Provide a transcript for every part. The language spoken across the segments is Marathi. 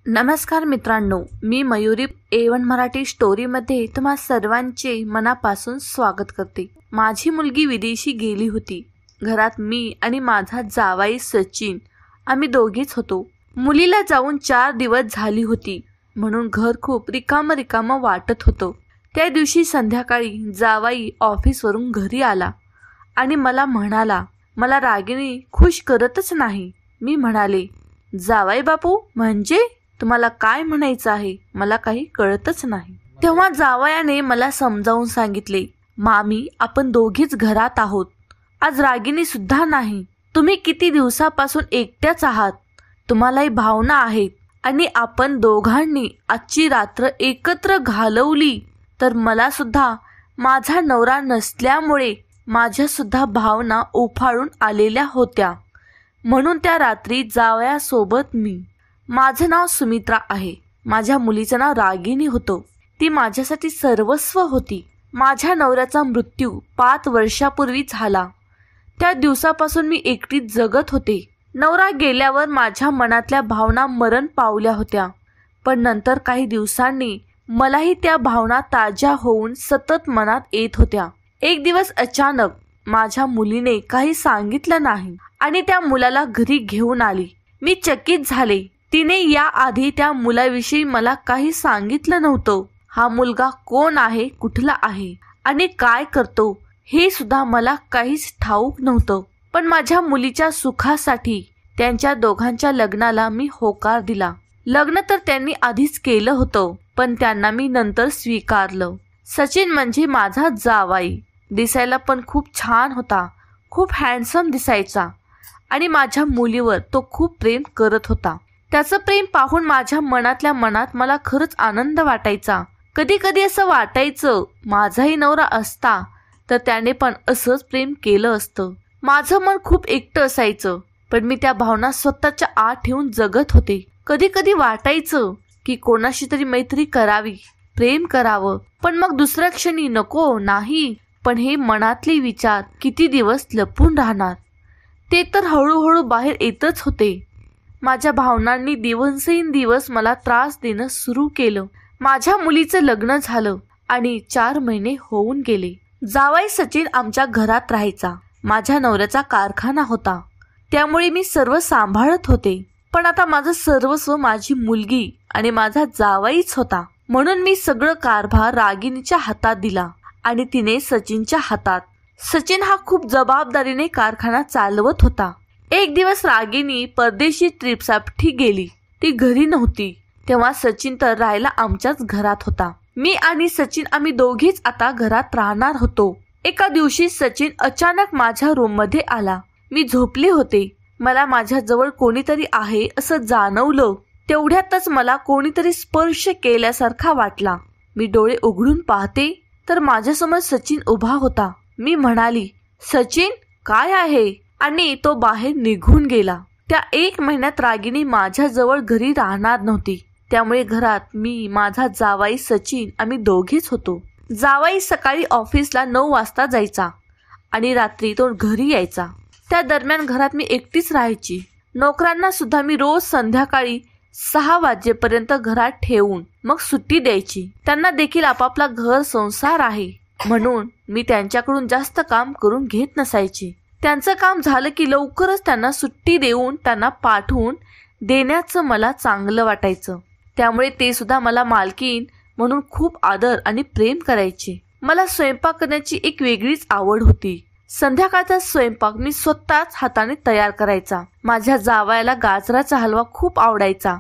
नमस्कार मित्रांनो, मी मयुरी A1 मराठी स्टोरीमध्ये तुम्हा सर्वांचे मनापासून स्वागत करते। माझी मुलगी विदेशी गेली होती। घरात मी आणि माझा जावाई सचिन आम्ही दोघीच होतो। मुलीला जाऊन 4 दिवस झाली होती, म्हणून घर खूप रिकाम वाटत होतं। त्या दिवशी संध्याकाळी जावाई ऑफिसवरून घरी आला आणि मला म्हणाला, मला रागिनी खुश करतच नाही। मी म्हणाले, जावाई बापू म्हणजे तुम्हाला काय म्हणायचं आहे? मला काही कळतच नाही। तेव्हा जावयाने मला समजावून सांगितले, मामी आपण दोघीच घरात आहोत, आज रागिनी सुद्धा नाही। तुम्ही किती दिवसापासून एकट्याच आहात, तुम्हालाही भावना आहेत आणि आपण दोघांनी आजची रात्र एकत्र घालवली तर मला सुद्धा माझा नवरा नसल्यामुळे माझ्या सुद्धा भावना उफाळून आलेल्या होत्या, म्हणून त्या रात्री जावयासोबत मी। माझं नाव सुमित्रा आहे, माझ्या मुलीचं नाव रागिनी होतं। ती माझ्यासाठी सर्वस्व होती। माझ्या नवऱ्याचा मृत्यू 5 वर्षापूर्वी झाला। त्या दिवसापासून मी एकटीच जगत होते। नवरा गेल्यावर माझ्या मनातल्या भावना मरण पावल्या होत्या, पण नंतर काही दिवसांनी मलाही त्या भावना ताज्या होऊन सतत मनात येत होत्या। एक दिवस अचानक माझ्या मुलीने काही सांगितलं नाही आणि त्या मुलाला घरी घेऊन आली। मी चकित झाले। तिने याआधी त्या मुलाविषयी मला काही सांगितलं नव्हतं। हा मुलगा कोण आहे, कुठला आहे आणि काय करतो हे सुद्धा मला काहीच ठाऊक नव्हतं। पण माझ्या मुलीच्या सुखासाठी त्यांच्या दोघांच्या लग्नाला मी होकार दिला। लग्न तर त्यांनी आधीच केलं होतं, पण त्यांना मी नंतर स्वीकारलं। सचिन म्हणजे माझा जावाई, दिसायला पण खूप छान होता, खूप हँडसम दिसायचा आणि माझ्या मुलीवर तो खूप प्रेम करत होता। त्याचं प्रेम पाहून माझ्या मनातल्या मनात मला खरंच आनंद वाटायचा। कधी कधी असं वाटायचं, माझाही नवरा असता तर त्याने पण असंच प्रेम केलं असतं। माझं मन खूप एकटं असायचं, पण मी त्या भावना स्वतःच्या आत ठेवून जगत होते। कधी कधी वाटायचं की कोणाशी तरी मैत्री करावी, प्रेम करावं, पण मग दुसऱ्या क्षणी नको नाही। पण हे मनातले विचार किती दिवस लपून राहणार, ते तर हळूहळू बाहेर येतच होते। माझ्या भावनांनी दिवस मला त्रास देणं सुरू केलं। माझ्या मुलीचं लग्न झालं आणि 4 महिने होऊन गेले। जावाई सचिन आमच्या घरात राहायचा। माझ्या नवऱ्याचा कारखाना होता, त्यामुळे मी सर्व सांभाळत होते। पण आता माझं सर्वस्व माझी मुलगी आणि माझा जावाईच होता, म्हणून मी सगळं कारभार रागिनीच्या हातात दिला आणि तिने सचिनच्या हातात। सचिन हा खूप जबाबदारीने कारखाना चालवत होता। एक दिवस रागिनी परदेशी ट्रिपसाठी गेली, ती घरी नव्हती। तेव्हा सचिन तर राहायला आमच्याच घरात होता। मी आणि सचिन आम्ही दोघीच आता घरात राहणार होतो। एका दिवशी सचिन अचानक माझ्या रूम मध्ये आला। मी झोपले होते। मला माझ्या जवळ कोणीतरी आहे असं जाणवलं। तेवढ्यातच मला कोणीतरी स्पर्श केल्यासारखा वाटला। मी डोळे उघडून पाहते तर माझ्यासमोर सचिन उभा होता। मी म्हणाली, सचिन काय आहे? आणि तो बाहेर निघून गेला। त्या 1 महिन्यात रागिनी माझ्या जवळ घरी राहणार नव्हती, त्यामुळे घरात मी, माझा जावाई सचिन आम्ही दोघीच होतो। जावाई सकाळी ऑफिसला 9 वाजता जायचा आणि रात्री तो घरी यायचा। त्या दरम्यान घरात मी एकटीच राहायची। नोकरांना सुद्धा मी रोज संध्याकाळी 6 वाजेपर्यंत घरात ठेवून मग सुट्टी द्यायची। त्यांना देखील आपापला घर संसार आहे, म्हणून मी त्यांच्याकडून जास्त काम करून घेत नसायची। त्यांचं काम झालं की लवकरच त्यांना सुट्टी देऊन त्यांना पाठवून देण्याचं मला चांगलं वाटायचं। त्यामुळे ते सुद्धा मला मालकीन म्हणून खूप आदर आणि प्रेम करायचे। मला स्वयंपाक करण्याची एक वेगळीच आवड होती। संध्याकाळचा स्वयंपाक मी स्वतःच हाताने तयार करायचा। माझ्या जावयाला गाजराचा हलवा खूप आवडायचा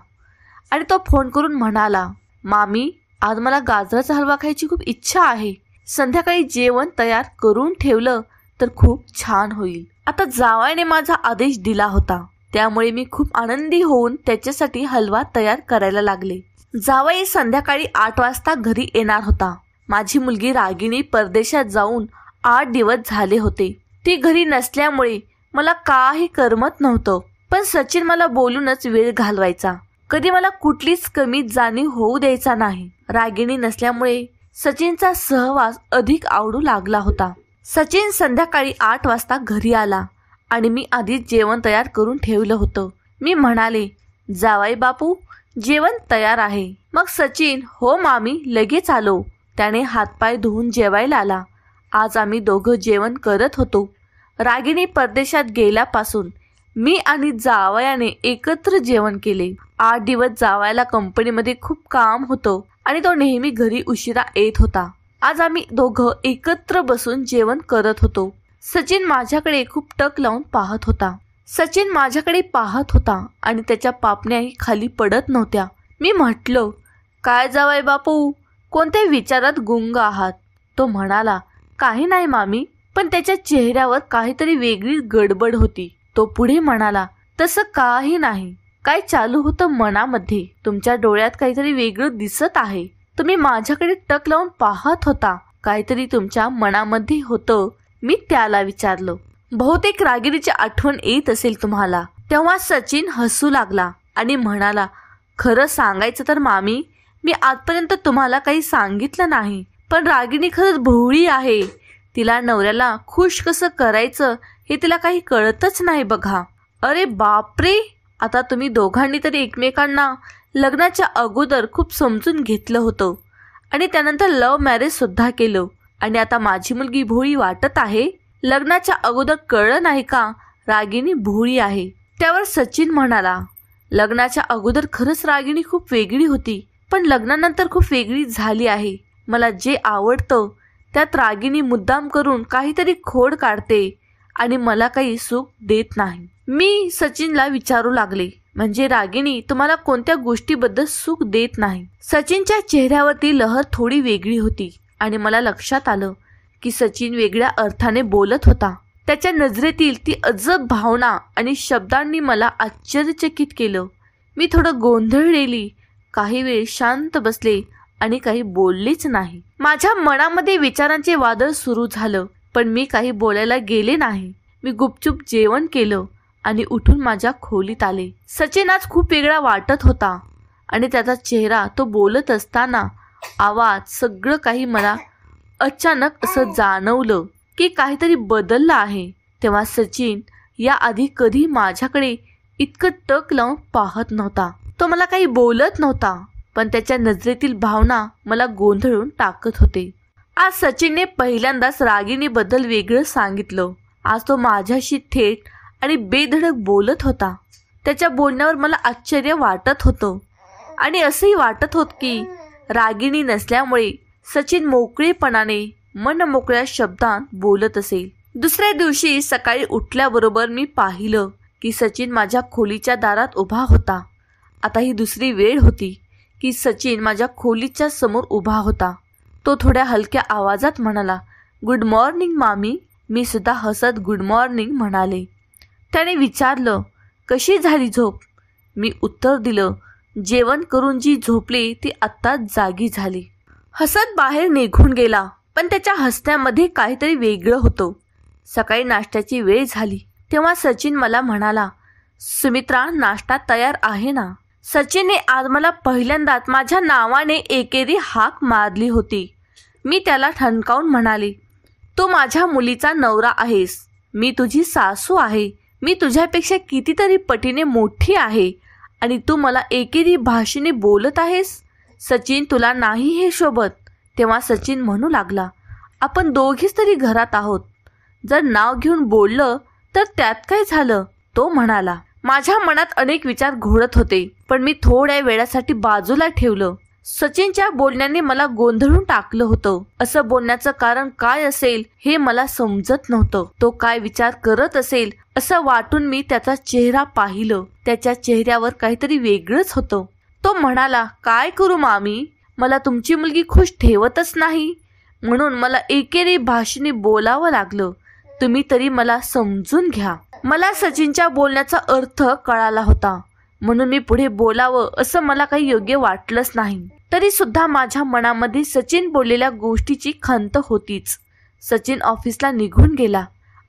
आणि तो फोन करून म्हणाला, मामी आज मला गाजराचा हलवा खायची खूप इच्छा आहे, संध्याकाळी जेवण तयार करून ठेवलं तर खूप छान होईल। आता जावयाने माझा आदेश दिला होता, त्यामुळे मी खूप आनंदी होऊन त्याच्यासाठी हलवा तयार करायला लागले। जावई संध्याकाळी 8 वाजता घरी येणार होता। माझी मुलगी रागिनी परदेशात जाऊन 8 दिवस झाले होते। ती घरी नसल्यामुळे मला काही करमत नव्हतं, पण सचिन मला बोलूनच वेळ घालवायचा। कधी मला कुठलीच कमी जाणीव होऊ द्यायचा नाही। रागिनी नसल्यामुळे सचिनचा सहवास अधिक आवडू लागला होता। सचिन संध्याकाळी 8 वाजता घरी आला आणि मी आधीच जेवण तयार करून ठेवलं होतं। मी म्हणाले, जावाई बापू जेवण तयार आहे. मग सचिन, हो मामी, लगेच आलो. त्याने हातपाय धुवून जेवायला आला. आज आम्ही दोघं जेवण करत होतो. रागिणी परदेशात गेल्यापासून मी आणि जावयाने एकत्र जेवण केले. 8 दिवस जावयाला कंपनीमध्ये खूप काम होतं आणि तो नेहमी घरी उशिरा येत होता. आज आम्ही दोघं एकत्र बसून जेवण करत होतो. सचिन माझ्याकडे खूप टक लावून पाहत होता. सचिन माझ्याकडे पाहत होता आणि त्याच्या पापण्याही खाली पडत नव्हत्या. मी म्हटलं, काय जावई बापू, कोणत्या विचारात गुंग आहात? तो म्हणाला, काही नाही मामी, पण त्याच्या चेहऱ्यावर काहीतरी वेगळी गडबड होती. तो पुढे म्हणाला, तसं काही नाही. काय चालू होतं मनामध्ये? तुमच्या डोळ्यात काहीतरी वेगळं दिसत आहे. तुम्ही माझ्याकडे टक लावून पाहत होता. काहीतरी तुमच्या मनामध्ये होतं. मी त्याला विचारलं, बहुतेक रागिणीची आठवण येत असेल तुम्हाला. तेव्हा सचिन हसू लागला आणि म्हणाला, खरं सांगायचं तर मामी, मी आजपर्यंत तुम्हाला काही सांगितलं नाही, पण रागिणी खरंच भोळी आहे. तिला नवऱ्याला खुश कसं करायचं हे तिला काही कळतच नाही बघा. अरे बापरे, आता तुम्ही दोघांनी तरी एकमेकांना लग्नाच्या अगोदर खूप समजून घेतलं होतं आणि त्यानंतर लव्ह मॅरेज सुद्धा केलं आणि आता माझी मुलगी भोळी वाटत आहे. लग्नाच्या अगोदर कळलं नाही का रागिणी भोळी आहे? त्यावर सचिन म्हणाला, लग्नाच्या अगोदर खरंच रागिणी खूप वेगळी होती, पण लग्नानंतर खूप वेगळी झाली आहे. मला जे आवडतं त्यात रागिणी मुद्दाम करून काहीतरी खोड काढते आणि मला काही सुख देत नाही. मी सचिनला विचारू लागले, म्हणजे रागिणी तुम्हाला कोणत्या गोष्टीबद्दल सुख देत नाही? सचिनच्या चेहऱ्यावरती लहर थोडी वेगळी होती आणि मला लक्षात आलं की सचिन वेगळ्या अर्थाने बोलत होता. त्याच्या नजरेतील ती अजब भावना आणि शब्दांनी मला आश्चर्यचकित केलं. मी थोडं गोंधळलेली. काही वेळ शांत बसले आणि काही बोललेच नाही. माझ्या मनामध्ये विचारांचे वादळ सुरू झालं, पण मी काही बोलायला गेले नाही. मी गुपचूप जेवण केलं आणि उठून माझ्या खोलीत आले. सचिन आज खूप वेगळा वाटत होता आणि त्याचा चेहरा, तो बोलत असताना आवाज, सगळं काही मला अचानक असं जाणवलं की काहीतरी बदललं आहे. तेव्हा सचिन याआधी कधी माझ्याकडे इतकं टक लावून पाहत नव्हता. तो मला काही बोलत नव्हता, पण त्याच्या नजरेतील भावना मला गोंधळून टाकत होते. आज सचिनने पहिल्यांदाच रागिणीबद्दल वेगळं सांगितलं. आज तो माझ्याशी थेट आणि बेधडक बोलत होता. त्याच्या बोलण्यावर मला आश्चर्य वाटत होतं आणि असंही वाटत होत की रागिणी नसल्यामुळे सचिन मोकळेपणाने, मनमोकळ्या शब्दांत बोलत असेल. दुसऱ्या दिवशी सकाळी उठल्याबरोबर मी पाहिलं की सचिन माझ्या खोलीच्या दारात उभा होता. आता ही दुसरी वेळ होती की सचिन माझ्या खोलीच्या समोर उभा होता. तो थोड्या हलक्या आवाजात म्हणाला, गुड मॉर्निंग मामी. मी सुद्धा हसत गुड मॉर्निंग म्हणाले. त्याने विचारलं, कशी झाली झोप? मी उत्तर दिलं, जेवण करून जी झोपली ती आत्ताच जागी झाली. हसत बाहेर निघून गेला, पण त्याच्या हसण्यामध्ये काहीतरी वेगळं होतं. सकाळी नाश्त्याची वेळ झाली तेव्हा सचिन मला म्हणाला, सुमित्रा, नाश्ता तयार आहे ना? सचिनने आज मला पहिल्यांदाच माझ्या नावाने एकेरी हाक मारली होती. मी त्याला ठणकावून म्हणाले, तू माझ्या मुलीचा नवरा आहेस. मी तुझी सासू आहे. मी तुझ्यापेक्षा कितीतरी पटीने मोठी आहे आणि तू मला एकेरी भाषेने बोलत आहेस. सचिन, तुला नाही हे शोभत. तेव्हा सचिन म्हणू लागला, आपण दोघीच तरी घरात आहोत. जर नाव घेऊन बोललं तर त्यात काय झालं? तो म्हणाला. माझ्या मनात अनेक विचार घोळत होते, पण मी थोड्या वेळासाठी बाजूला ठेवलं. सचिनच्या बोलण्याने मला गोंधळून टाकलं होतं. असं बोलण्याचं कारण काय असेल हे मला समजत नव्हतं. तो काय विचार करत असेल असं वाटून मी त्याचा चेहरा पाहिलं. त्याच्या चेहऱ्यावर काहीतरी वेगळंच होतं. तो म्हणाला, काय करू मामी, मला तुमची मुलगी खुश ठेवतच नाही, म्हणून मला एकेरी भाषेने बोलावं लागलं. तुम्ही तरी मला समजून घ्या. मला सचिनच्या बोलण्याचा अर्थ कळाला होता, म्हणून मी पुढे बोलावं असं मला काही योग्य वाटलंच नाही. तरी सुद्धा माझ्या मनामध्ये सचिन बोललेल्या गोष्टीची खंत होतीच. सचिन ऑफिसला निघून गेला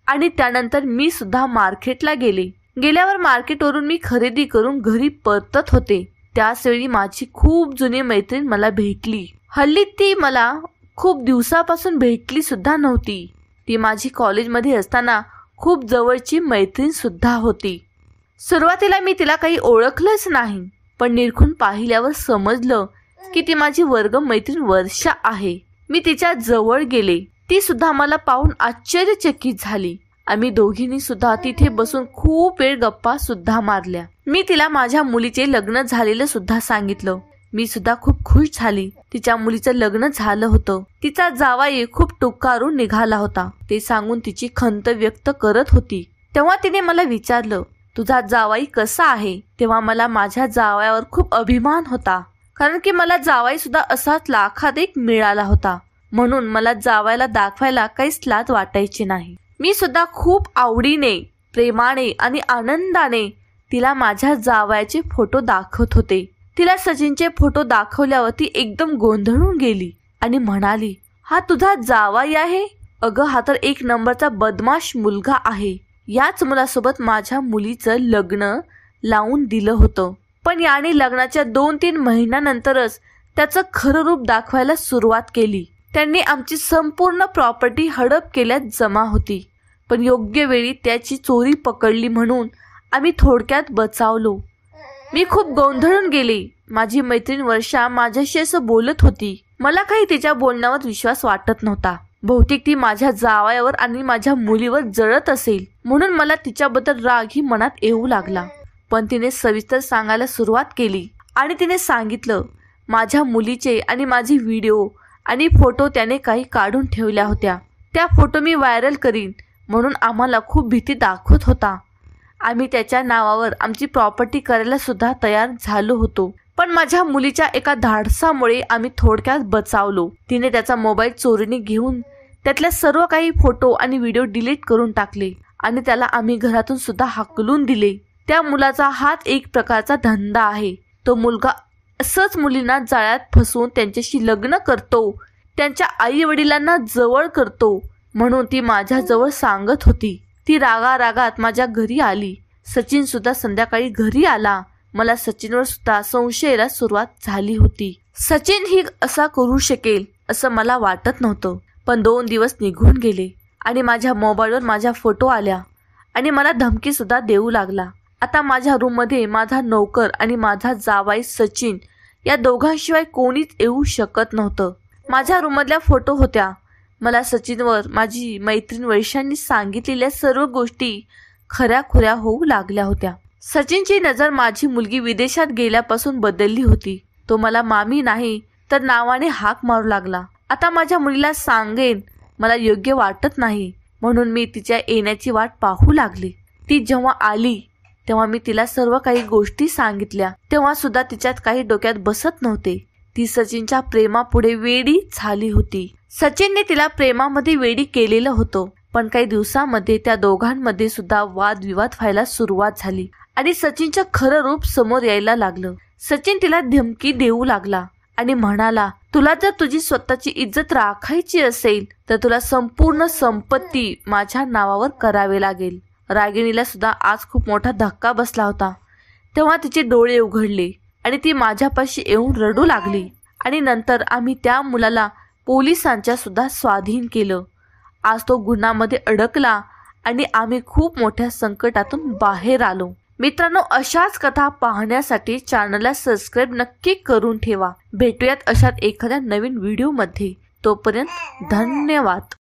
आणि त्यानंतर मी सुद्धा मार्केटला गेले. गेल्यावर मार्केटवरून मी खरेदी करून घरी परतत होते. त्याचवेळी माझी खूप जुनी मैत्रीण मला भेटली. हल्ली ती मला खूप दिवसापासून भेटली सुद्धा नव्हती. ती माझी कॉलेजमध्ये असताना खूप जवळची मैत्रीण सुद्धा होती. सुरुवातीला मी तिला काही ओळखलंच नाही, पण निरखून पाहिल्यावर समजलं की ती माझी वर्ग मैत्रीण वर्षा आहे. मी तिच्या जवळ गेले. ती सुद्धा मला पाहून आश्चर्यचकित झाली. आम्ही दोघींनी सुद्धा तिथे बसून खूप वेळ गप्पा सुद्धा मारल्या. मी तिला माझ्या मुलीचे लग्न झालेलं सुद्धा सांगितलं. मी सुद्धा खूप खुश झाली. तिच्या मुलीचं लग्न झालं होतं. तिचा जावाई खूप टुकारून निघाला होता ते सांगून तिची खंत व्यक्त करत होती. तेव्हा तिने मला विचारलं, तुझा जावाई कसा आहे? तेव्हा मला माझ्या जावयावर खूप अभिमान होता, कारण की मला जावाई सुद्धा असाच लाखात एक मिळाला होता. म्हणून मला जावायला दाखवायला काहीच लाज वाटायची नाही. मी सुद्धा खूप आवडीने, प्रेमाने आणि आनंदाने तिला माझ्या जावयाचे फोटो दाखवत होते. तिला सचिनचे फोटो दाखवल्यावर ती एकदम गोंधळून गेली आणि म्हणाली, हा तुझा जावाई आहे? अगं, हा तर एक नंबरचा बदमाश मुलगा आहे. याच मुलासोबत माझ्या मुलीचं लग्न लावून दिलं होतं, पण याने लग्नाच्या 2-3 महिन्यानंतरच त्याचं खरं रूप दाखवायला सुरुवात केली. त्यांनी आमची संपूर्ण प्रॉपर्टी हडप केल्यात जमा होती, पण योग्य वेळी त्याची चोरी पकडली म्हणून आम्ही थोडक्यात बचावलो. मी खूप गोंधळून गेले. माझी मैत्रीण वर्षा माझ्याशी असं बोलत होती. मला काही तिच्या बोलण्यावर विश्वास वाटत नव्हता. बहुतेक ती माझ्या जावयावर आणि माझ्या मुलीवर जळत असेल, म्हणून मला तिच्याबद्दल रागही मनात येऊ लागला. पण तिने सविस्तर सांगायला सुरुवात केली आणि तिने सांगितलं, माझ्या मुलीचे आणि माझे व्हिडिओ आणि फोटो त्याने काही काढून ठेवल्या होत्या. त्या फोटो मी व्हायरल करीन म्हणून आम्हाला खूप भीती दाखवत होता. आम्ही त्याच्या नावावर आमची प्रॉपर्टी करायला सुद्धा तयार झालो होतो, पण माझ्या मुलीच्या एका धाडसामुळे आम्ही थोडक्यात बचावलो. तिने त्याचा मोबाईल चोरीने घेऊन त्यातल्या सर्व काही फोटो आणि व्हिडिओ डिलीट करून टाकले आणि त्याला आम्ही घरातून सुद्धा हाकलून दिले. त्या मुलाचा हाच एक प्रकारचा धंदा आहे. तो मुलगा असंच मुलींना जाळ्यात फसवून त्यांच्याशी लग्न करतो, त्यांच्या आई वडिलांना जवळ करतो, म्हणून ती माझ्याजवळ सांगत होती. ती रागारागात माझ्या घरी आली. सचिन सुद्धा संध्याकाळी घरी आला. मला सचिनवर सुद्धा संशयाला सुरुवात झाली होती. सचिन ही असा करू शकेल असं मला वाटत नव्हतं. पण 2 दिवस निघून गेले आणि माझ्या मोबाईलवर माझ्या फोटो आल्या आणि मला धमकी सुद्धा देऊ लागला. आता माझ्या रूममध्ये माझा नौकर आणि माझा जावाई सचिन या दोघांशिवाय कोणीच येऊ शकत नव्हतं. माझ्या रूममधल्या फोटो होत्या. मला सचिनवर माझी मैत्रीण वर्षांनी सांगितलेल्या सर्व गोष्टी खऱ्याखुऱ्या होऊ लागल्या होत्या. सचिनची नजर माझी मुलगी विदेशात गेल्यापासून बदलली होती. तो मला मामी नाही तर नावाने हाक मारू लागला. आता माझ्या मुलीला सांगेन मला योग्य वाटत नाही, म्हणून मी तिच्या येण्याची वाट पाहू लागली. ती जेव्हा आली तेव्हा मी तिला सर्व काही गोष्टी सांगितल्या. तेव्हा सुद्धा तिच्यात काही डोक्यात बसत नव्हते. ती सचिनच्या प्रेमापुढे वेडी झाली होती. सचिनने तिला प्रेमामध्ये वेडी केलेलं होतं, पण काही दिवसामध्ये त्या दोघांमध्ये सुद्धा वादविवाद व्हायला सुरुवात झाली आणि सचिनचं खरं रूप समोर यायला लागलं. सचिन तिला धमकी देऊ लागला आणि म्हणाला, तुला जर तुझी स्वतःची इज्जत राखायची असेल तर तुला संपूर्ण संपत्ती माझ्या नावावर करावे लागेल. रागिणीला सुद्धा आज खूप मोठा धक्का बसला होता. तेव्हा तिचे डोळे उघडले आणि ती माझ्यापाशी येऊन रडू लागली आणि नंतर आम्ही त्या मुलाला पोलिसांच्या सुद्धा स्वाधीन केलं. आज तो गुन्ह्यामध्ये अडकला आणि आम्ही खूप मोठ्या संकटातून बाहेर आलो. मित्रांनो, अशाच कथा पाहण्यासाठी चॅनलला सबस्क्राईब नक्की करून ठेवा. भेटूयात अशात एखाद्या नवीन व्हिडिओमध्ये. तोपर्यंत धन्यवाद.